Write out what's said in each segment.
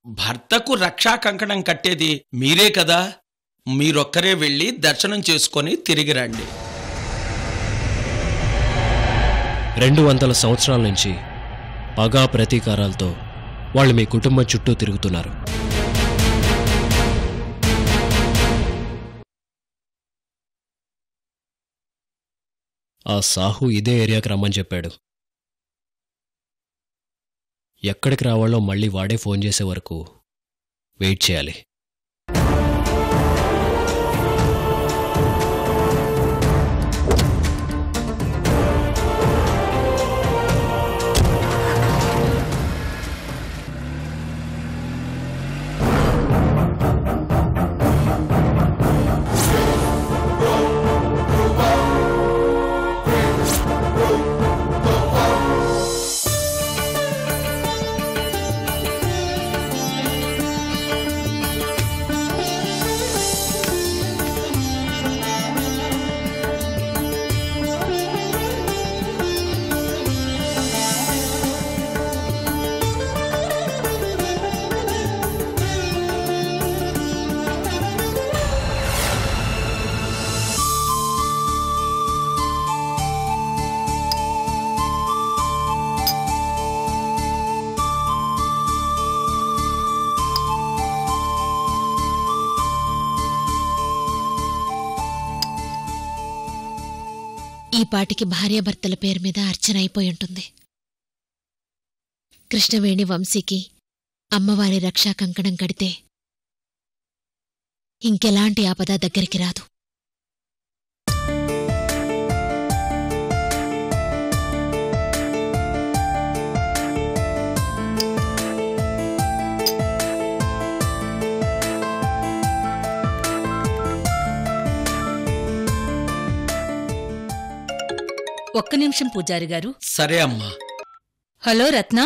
భర్తకు రక్షా కంకణం కట్టేది మీరే కదా. మీరొక్కరే వెళ్ళి దర్శనం చేసుకొని తిరిగి రండి. 200 సంవత్సరాల నుంచి పగా ప్రతీకారాలతో వాళ్ళు మీ కుటుంబం చుట్టూ తిరుగుతున్నారు. ఆ సాహు ఇదే ఏరియాకి రమ్మని చెప్పాడు. ఎక్కడికి రావాలో మళ్ళీ వాడే ఫోన్ చేసే వరకు వెయిట్ చేయాలి. ఈ పాటికి భార్యాభర్తల పేరు మీద అర్చన అయిపోయి ఉంటుంది. కృష్ణవేణి వంశీకి అమ్మవారి రక్షా కంకణం కడితే ఇంకెలాంటి ఆపద దగ్గరికి రాదు. ఒక్క నిమిషం పూజారి గారు. సరే అమ్మా. హలో రత్న.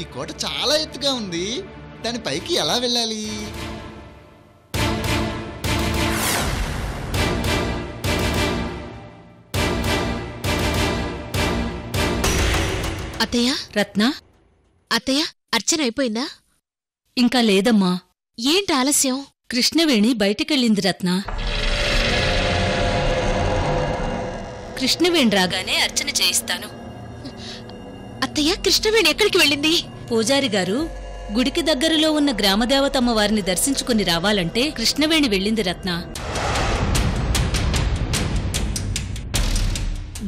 ఈ కోట చాలా ఎత్తుగా ఉంది, దాని పైకి ఎలా వెళ్ళాలి? అత్తయ్య. రత్న. అత్తయ్య, అర్చన అయిపోయిందా? ఇంకా లేదమ్మా. ఏంటి ఆలస్యం? కృష్ణవేణి బయటికెళ్ళింది రత్న. కృష్ణవేణి రాగానే అర్చన చేయిస్తాను. అత్తయ్య, కృష్ణవేణి ఎక్కడికి వెళ్ళింది? పూజారి గారు, గుడికి దగ్గరలో ఉన్న గ్రామదేవతమ్మ వారిని దర్శించుకుని రావాలంటే కృష్ణవేణి వెళ్ళింది రత్న.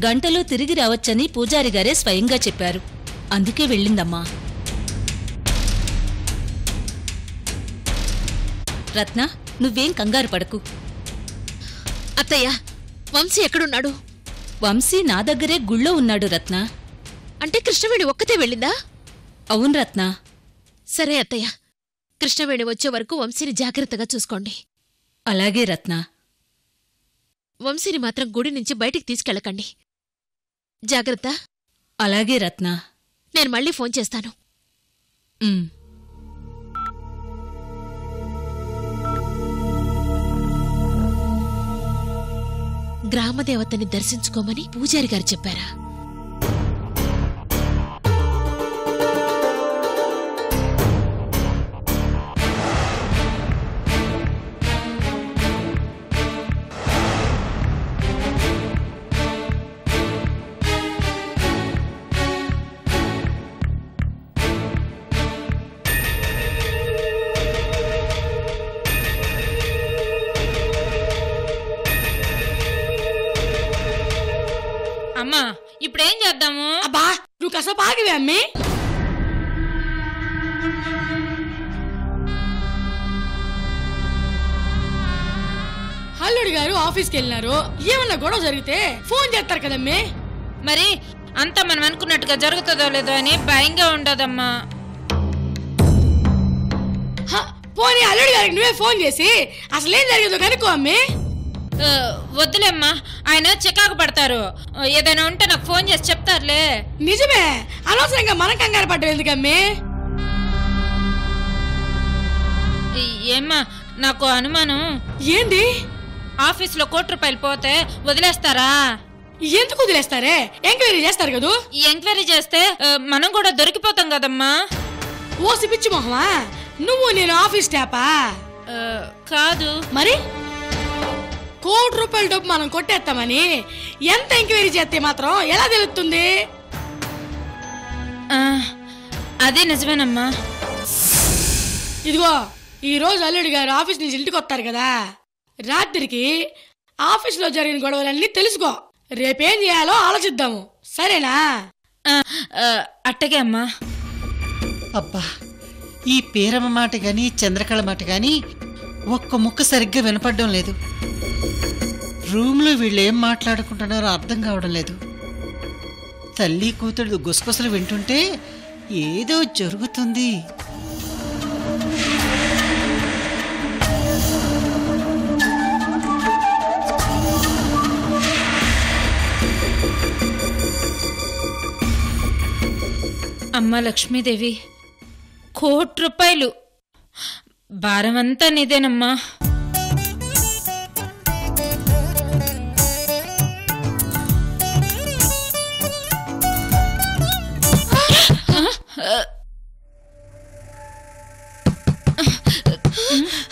గంటలో తిరిగి రావచ్చని పూజారి గారే స్వయంగా చెప్పారు. అందుకే వెళ్ళిందమ్మా. రత్న, నువ్వేం కంగారు పడకు. అత్తయ్య, వంశీ ఎక్కడున్నాడు? వంశీ నా దగ్గరే గుళ్ళో ఉన్నాడు రత్న. అంటే కృష్ణవేణి ఒక్కతే వెళ్ళిందా? అవును రత్న. సరే అత్తయ్య, కృష్ణవేణి వచ్చే వరకు వంశీని జాగ్రత్తగా చూసుకోండి. అలాగే రత్న. వంశీని మాత్రం గుడి నుంచి బయటికి తీసుకెళ్ళకండి. జాగ్రత్త. అలాగే రత్న. నేను మళ్ళీ ఫోన్ చేస్తాను. గ్రామదేవతని దర్శించుకోమని పూజారి గారు చెప్పారా? అమ్మా, ఇప్పుడేం చేద్దాము? అబ్బా, నువ్వు కాసేపు ఆగివే అమ్మి. అల్లుడి గారు ఆఫీస్కి వెళ్ళినారు. ఏమన్నా గొడవ జరిగితే ఫోన్ చేస్తారు కదమ్మి. మరి అంతా మనం అనుకున్నట్టుగా జరుగుతుందో లేదో అని భయంగా ఉండదమ్మా. పోనీ అల్లుడి గారికి నువ్వే ఫోన్ చేసి అసలేం జరిగిందో కనుక్కో అమ్మి. వద్దులేమ్మా, ఆయన చికాకు పడతారు. ఏదైనా ఉంటే నాకు ఫోన్ చేసి చెప్తారులే. నిజమే, అనవసరంగా మనం కంగారు పడ్డం ఎందుకమ్మి? ఏమ్మా, నాకు అనుమానం. ఏంది? ఆఫీస్లో ₹1,00,00,000 పోతే వదిలేస్తారా? ఎందుకు వదిలేస్తారే? ఎంక్వైరీ చేస్తారు కదూ. ఈ ఎంక్వైరీ చేస్తే మనం కూడా దొరికిపోతాం కదమ్మా. ఓసి పిచ్చి మొహమా, నువ్వు నేను ఆఫీస్ స్టాఫా? కాదు. మరి ₹1,00,00,000 డబ్బు మనం కొట్టేస్తామని ఎంత ఎంక్వైరీ చేస్తే మాత్రం ఎలా తెలుస్తుంది? అదే నిజమేనమ్మా. ఇదిగో, ఈ రోజు అల్లుడి గారు ఆఫీస్ నుంచి ఇంటికి వస్తారు కదా, రాత్రికి ఆఫీస్లో జరిగిన గొడవలన్నీ తెలుసుకో. రేపేం చేయాలో ఆలోచిద్దాము, సరేనా? అట్టగే అమ్మా. అబ్బా, ఈ పేరమ్మ మాట గాని చంద్రకళ మాట గాని ఒక్క ముక్క సరిగ్గా వినపడడం లేదు. రూమ్లో వీళ్ళు ఏం మాట్లాడుకుంటున్నారో అర్థం కావడం లేదు. తల్లి కూతురు గుసగుసలు వింటుంటే ఏదో జరుగుతుంది. అమ్మ లక్ష్మీదేవి, ₹1,00,00,000 భారమంతా నీదేనమ్మా.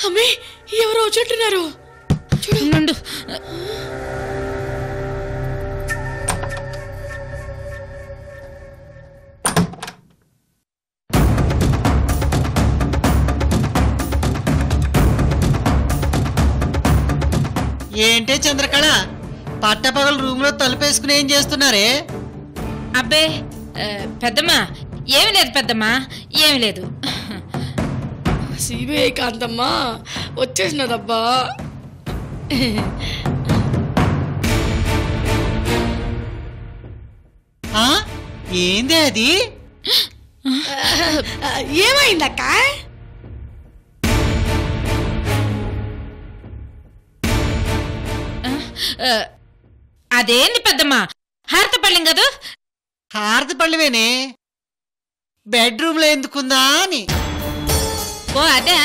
అమ్మే, ఎవరో చెట్టున్నారు. చూడు. ఏంటే చంద్రకళ, పట్టపగలు రూమ్ లో తలుపేసుకుని ఏం చేస్తున్నారే? అబ్బే పెద్దమ్మా, ఏమి లేదు పెద్దమ్మా, ఏమి లేదు. సిబిఐ కాంతమ్మా వచ్చేసినదబ్బా. ఏందే అది? ఏమైందక్క? అదేంది పెద్దమ్మా, హారత పళ్ళం కదా? హారత పళ్ళవేనే, బెడ్రూమ్ లో ఎందుకుందా అని. ఓ అదే,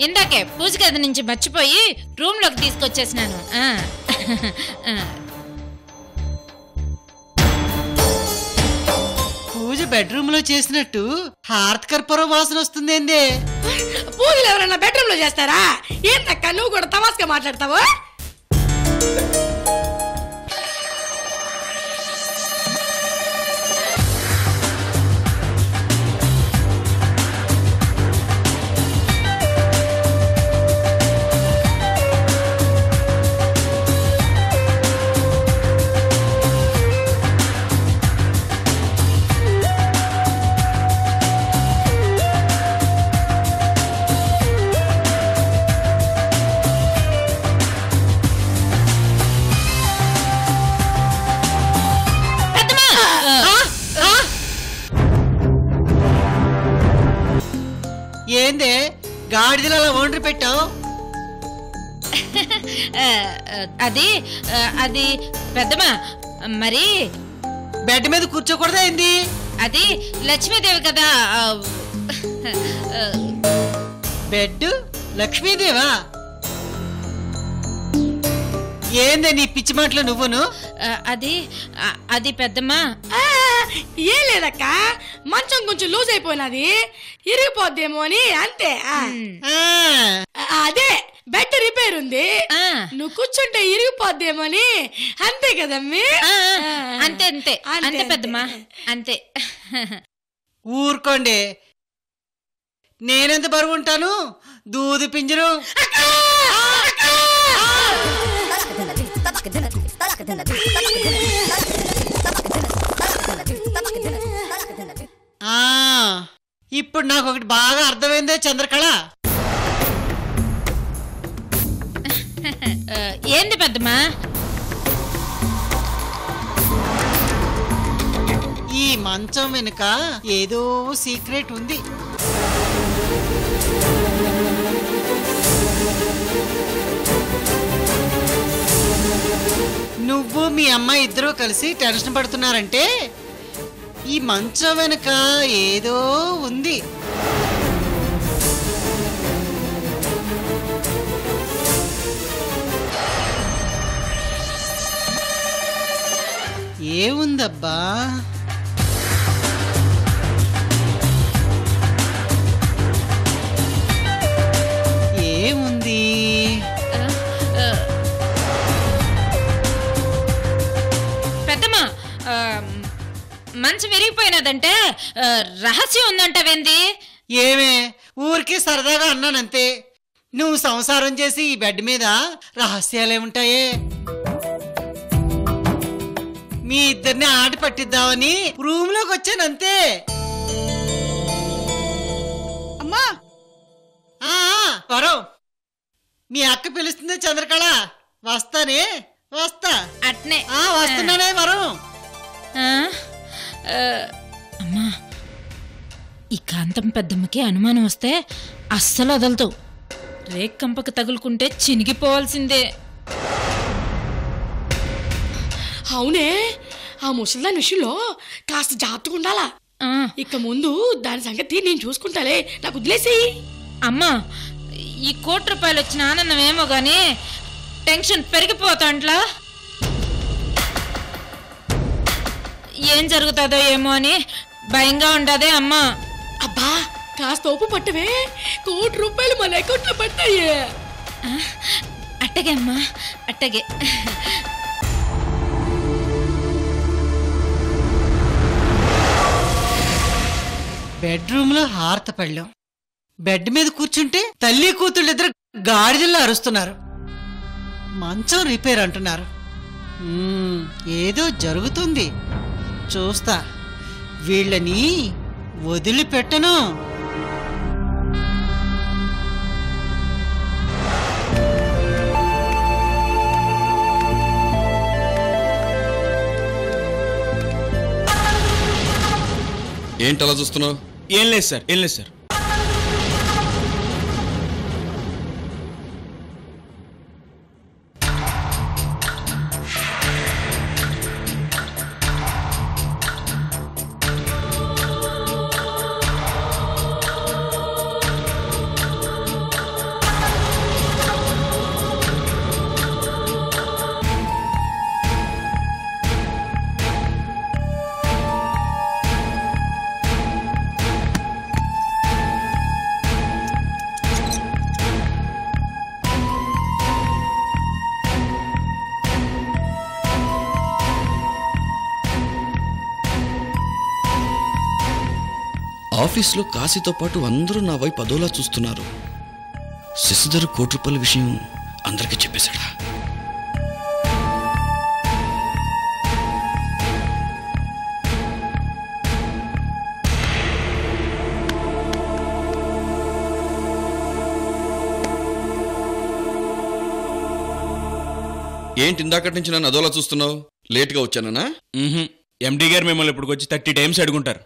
ఇందాకే పూజ గది నుంచి మర్చిపోయి రూమ్ లోకి తీసుకొచ్చేసినాను. పూజ బెడ్రూమ్ లో చేసినట్టు హారత కర్పూరం వాసన వస్తుందేందే? పూజలు ఎవరన్నా బెడ్రూమ్ లో చేస్తారా? ఏందక్క నువ్వు కూడా తమాస్గా మాట్లాడతావు? ఏందే గాడిదలు అలా ఒండ్రి పెట్టావు? అది అది పెద్దమ్మా, మరి బెడ్ మీద కూర్చోకూడదా ఏంది? అది లక్ష్మీదేవి కదా. బెడ్ లక్ష్మీదేవా? ఏందే నీ పిచ్చి మాటలు నువ్వును? అది అది పెద్దమ్మా. ఏం లేదక్క, మంచం కొంచెం లూజ్ అయిపోయినది, ఇరిగిపోద్దేమో అని అంతే. అదే బెడ్ రిపేర్ ఉంది, నువ్వు కూర్చుంటే ఇరిగిపోద్దేమోని అంతే కదమ్మీ. అంతే అంతే అంతే పెద్దమ్మా, అంతే. ఊరుకోండి, నేనెంత బరువు ఉంటాను? దూది పింజరు. ఇప్పుడు నాకు ఒకటి బాగా అర్థమైందే చంద్రకళ. ఏంది పెద్దమ్మా? ఈ మంచం వెనుక ఏదో సీక్రెట్ ఉంది. నువ్వు మీ అమ్మాయి ఇద్దరూ కలిసి టెన్షన్ పడుతున్నారంటే ఈ మంచం వెనుక ఏదో ఉంది. ఏముందబ్బా? ఏముంది? పెద్దమ్మా, మంచం విరిగిపోయినదంటే రహస్యం ఉందంటవేంది? ఏమే, ఊరికే సరదాగా అన్నానంతే. నువ్వు సంసారం చేసి ఈ బెడ్ మీద రహస్యాలేముంటాయే? మీ ఇద్దరిని ఆట పట్టిద్దామని రూమ్ లోకి వచ్చానంతే. అమ్మా, వరం, మీ అక్క పిలుస్తుంది చంద్రకళ. వస్తానే, వస్తా. అట్నే వస్తున్నానే వరం. అమ్మా, ఈ కాంతం పెద్దమ్మకి అనుమానం వస్తే అస్సలు వదలతావు. రేక్కంపకు తగులుకుంటే చినిగిపోవాల్సిందే. అవునే, ఆ ముసలిదాని విషయంలో కాస్త జాగ్రత్తగా ఉండాలా. ఇక ముందు దాని సంగతి నేను చూసుకుంటాలే, నాకు వదిలేసేయి. అమ్మా, ఈ ₹1,00,00,000 వచ్చిన ఆనందం ఏమో గాని టెన్షన్ పెరిగిపోతాంట్లా. ఏం జరుగుతుందో ఏమో అని భయంగా ఉండదే అమ్మా. అబ్బా, కాస్త ఒప్పు పట్టవే, ₹1,00,00,000 మన అకౌంట్లో పడతాయే. అట్టగే అమ్మా, అట్టగే. బెడ్రూమ్ లో హారత పళ్ళం. బెడ్ మీద కూర్చుంటే తల్లి కూతుళ్ళిద్దరు గాడిదల్లో అరుస్తున్నారు. మంచం రిపేర్ అంటున్నారు. ఏదో జరుగుతుంది. చూస్తా, వీళ్ళని వదిలిపెట్టను. ఏంటలా చూస్తున్నావు? ఏం లేదు సార్, ఏం లేదు సార్. ఆఫీస్లో కాశీతో పాటు అందరూ నా వైపు అదోలా చూస్తున్నారు. శశిధర్ ₹1,00,00,000 విషయం అందరికీ చెప్పేశాడా? ఏంటి ఇందాకటి నుంచి నన్ను అదోలా చూస్తున్నావు? లేట్గా వచ్చానా? ఎండి గారు మిమ్మల్ని ఇప్పుడు వచ్చి 30 టైమ్స్ అడుగుంటారు.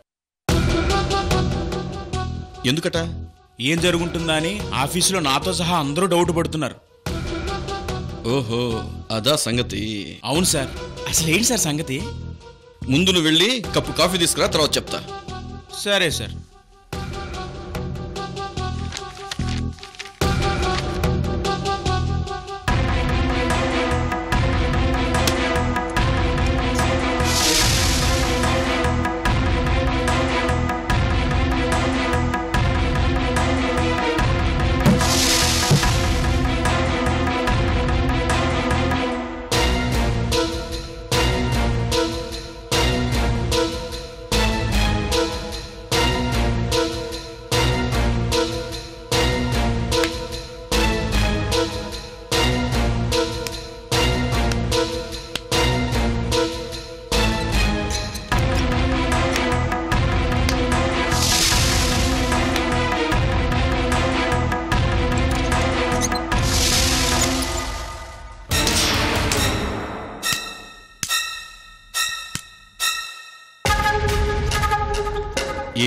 ఎందుకట? ఏం జరుగుతుందా అని ఆఫీసులో నాతో సహా అందరూ డౌట్ పడుతున్నారు. ఓహో, అదా సంగతి. అవును సార్. అసలు ఏంటి సార్ సంగతి? ముందు నువ్వు వెళ్ళి కప్పు కాఫీ తీసుకురా, తర్వాత చెప్తా. సరే సార్.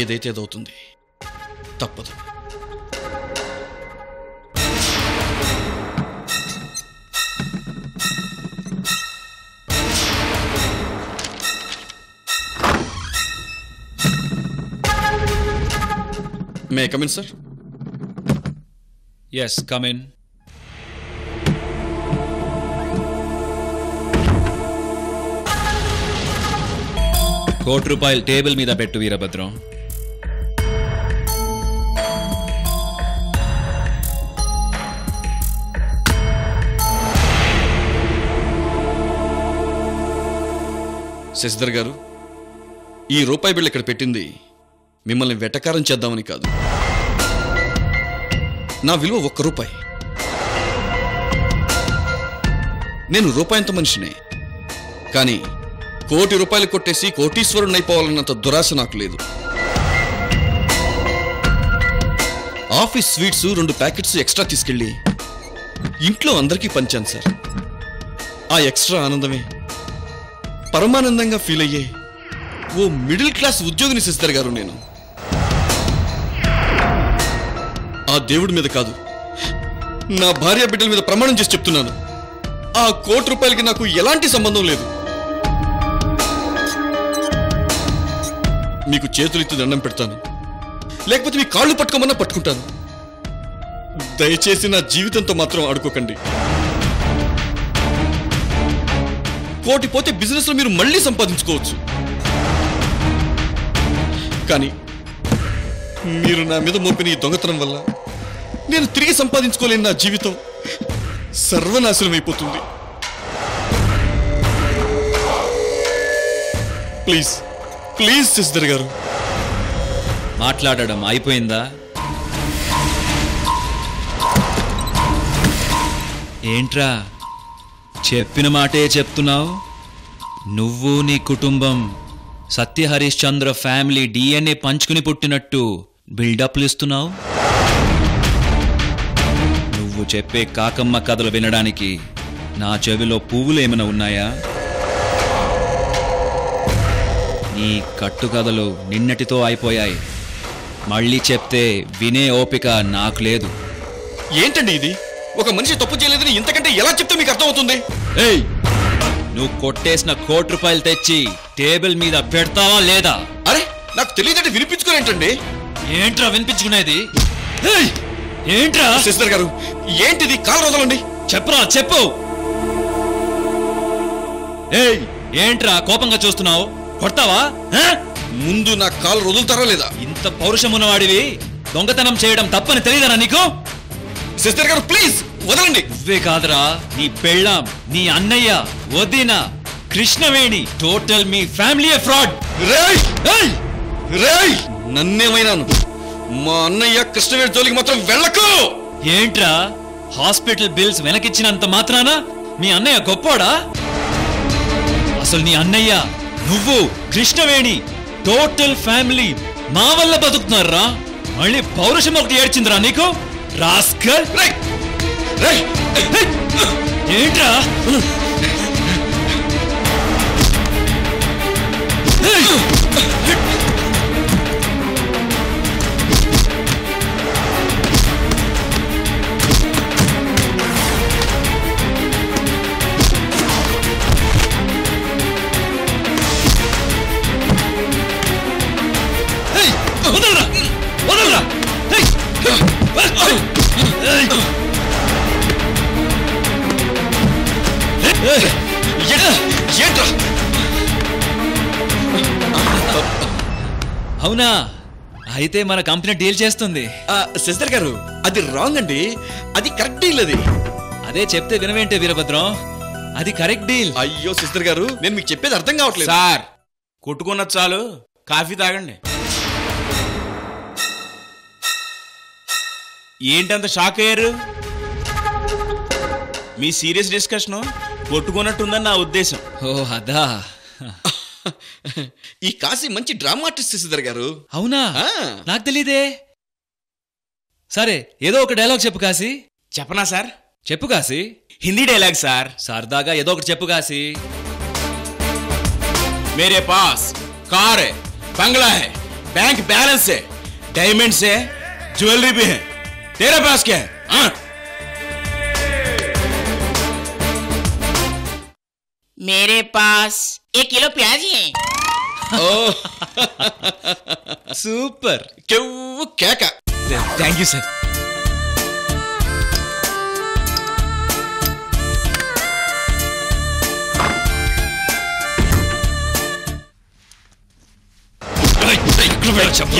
ఏదైతే అదవుతుంది, తప్పదు. May come in sir? Yes, come in. ₹1,00,00,000 table మీద పెట్టు వీరభద్రం. శశిధర్ గారు, ఈ రూపాయి బిళ్ళ ఇక్కడ పెట్టింది మిమ్మల్ని వెటకారం చేద్దామని కాదు. నా విలువ ₹1. నేను రూపాయంత మనిషినే. కానీ ₹1,00,00,000 కొట్టేసి కోటీశ్వరుని అయిపోవాలన్నంత దురాశ నాకు లేదు. ఆఫీస్ స్వీట్స్ 2 ప్యాకెట్స్ ఎక్స్ట్రా తీసుకెళ్ళి ఇంట్లో అందరికీ పంచాను సార్. ఆ ఎక్స్ట్రా ఆనందమే పరమానందంగా ఫీల్ అయ్యే ఓ మిడిల్ క్లాస్ ఉద్యోగిని శశిధర్ గారు నేను. ఆ దేవుడి మీద కాదు, నా భార్య బిడ్డల మీద ప్రమాణం చేసి చెప్తున్నాను, ఆ ₹1,00,00,000కి నాకు ఎలాంటి సంబంధం లేదు. మీకు చేతులెత్తి దండం పెడతాను, లేకపోతే మీ కాళ్ళు పట్టుకోమన్నా పట్టుకుంటాను. దయచేసి నా జీవితంతో మాత్రం ఆడుకోకండి. 1,00,00,000 పోతే బిజినెస్ లో మీరు మళ్ళీ సంపాదించుకోవచ్చు. కానీ మీరు నా మీద మోపిన ఈ దొంగతనం వల్ల నేను తిరిగి సంపాదించుకోలేని నా జీవితం సర్వనాశనం అయిపోతుంది. ప్లీజ్ ప్లీజ్ శశిధర్ గారు. మాట్లాడడం అయిపోయిందా? ఏంట్రా చెప్పిన మాటే చెప్తున్నావు? నువ్వు నీ కుటుంబం సత్య హరిశ్చంద్ర ఫ్యామిలీ DNA పంచుకుని పుట్టినట్టు బిల్డప్లు ఇస్తున్నావు. నువ్వు చెప్పే కాకమ్మ కథలు వినడానికి నా చెవిలో పువ్వులు ఏమైనా ఉన్నాయా? నీ కట్టుకథలు నిన్నటితో అయిపోయాయి. మళ్ళీ చెప్తే వినే ఓపిక నాకు లేదు. ఏంటండి ఇది? ఒక మనిషి తప్పు చేయలేదని ఇంతకంటే ఎలా చెప్తే మీకు అర్థమవుతుంది? ఏయ్, నువ్వు కొట్టేసిన ₹1,00,00,000 తెచ్చి టేబుల్ మీద పెడతావా లేదా? అరే, నాకు తెలియదంటే వినిపించుకోరేంటండి? ఏంట్రా వినిపించుకునేది? ఏంట్రా? శశిధర్ గారు, ఏంటిది? కాలు వదలండి. చెప్పరా, చెప్పు. ఏయ్, ఏంట్రా కోపంగా చూస్తున్నావు? కొడతావా? ముందు నా కాలు వదులుతారా లేదా? ఇంత పౌరుషం ఉన్నవాడివి దొంగతనం చేయడం తప్పని తెలియదనా నీకు? శశిధర్ గారు, ప్లీజ్ వదలండి. నువ్వే కాదురా, నీ పెళ్ళాం, నీ అన్నయ్య, వదిన, కృష్ణవేణి, టోటల్ మీ ఫ్యామిలీ ఫ్రాడ్. నన్నేమైనాను, మా అన్నయ్య కృష్ణవేణి జోలికి మాత్రం వెళ్ళకు. ఏంట్రా, హాస్పిటల్ బిల్స్ వెనకిచ్చినంత మాత్రాన మీ అన్నయ్య గొప్పోడా? అసలు నీ అన్నయ్య, నువ్వు, కృష్ణవేణి, టోటల్ ఫ్యామిలీ మా వల్ల బతుకుతున్నారా? మళ్ళీ పౌరుషం ఒకటి ఏడ్చిందిరా నీకు? రాస్కల్! ఏంట్రా? వదలరా, వదలరా! అవునా? అయితే మన కంపెనీ డీల్ చేస్తుంది. శశిధర్ గారు, అది రాంగ్ అండి. అది కరెక్ట్ డీల్. అది అదే చెప్తే వినవేంటే వీరభద్రం? అది కరెక్ట్ డీల్. అయ్యో శశిధర్ గారు, నేను మీకు చెప్పేది అర్థం కావట్లేదు. సార్, కొట్టుకున్నది చాలు, కాఫీ తాగండి. ఏంటంత షాక్ అయ్యారు? మీ సీరియస్ డిస్కషన్ కొట్టుకున్నట్టుందని నా ఉద్దేశం. ఓ అదా. ఈ కాశీ మంచి డ్రామా ఆర్టిస్ట్ శశిధర్ గారు. అవునా? నాకు తెలీదే. సరే, ఏదో ఒక డైలాగ్ చెప్పు కాశీ. చెప్పనా సార్? చెప్పు కాశీ. Hindi dialogue sir. సరదాగా ఏదో ఒకటి చెప్పు కాశీ. मेरे पास कार है, बंगला है, बैंक बैलेंस है, डायमंड्स है, ज्वेलरी भी है. तेरे पास क्या है? हाँ? मेरे पास 1 किलो प्याज है. సూపర్. కెవ్వు కేక. Thank you sir.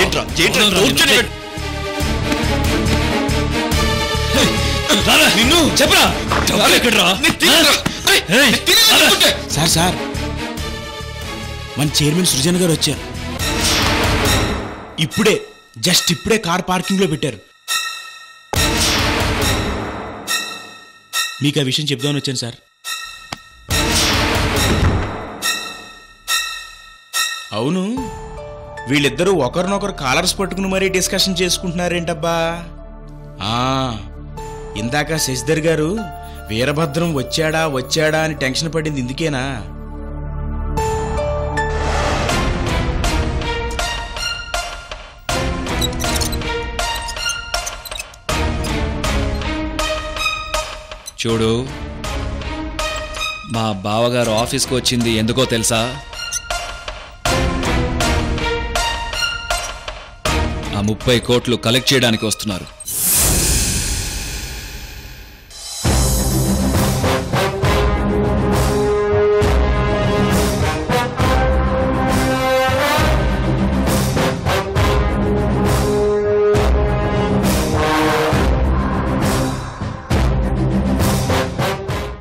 ఏంట్రా కూర్చొని నిన్ను చెప్పరా సార్ మన చైర్మన్ సృజన్ గారు వచ్చారు. ఇప్పుడే కార్ పార్కింగ్ లో పెట్టారు. మీకు ఆ విషయం చెప్దామని వచ్చాను సార్. అవును, వీళ్ళిద్దరూ ఒకరినొకరు కాలర్స్ పట్టుకుని మరీ డిస్కషన్ చేసుకుంటున్నారేంటబ్బా? ఇందాక శశిధర్ గారు వీరభద్రం వచ్చాడా అని టెన్షన్ పడింది ఇందుకేనా? చూడు, మా బావగారు ఆఫీస్కి వచ్చింది ఎందుకో తెలుసా? ఆ 30 కోట్లు కలెక్ట్ చేయడానికి వస్తున్నారు.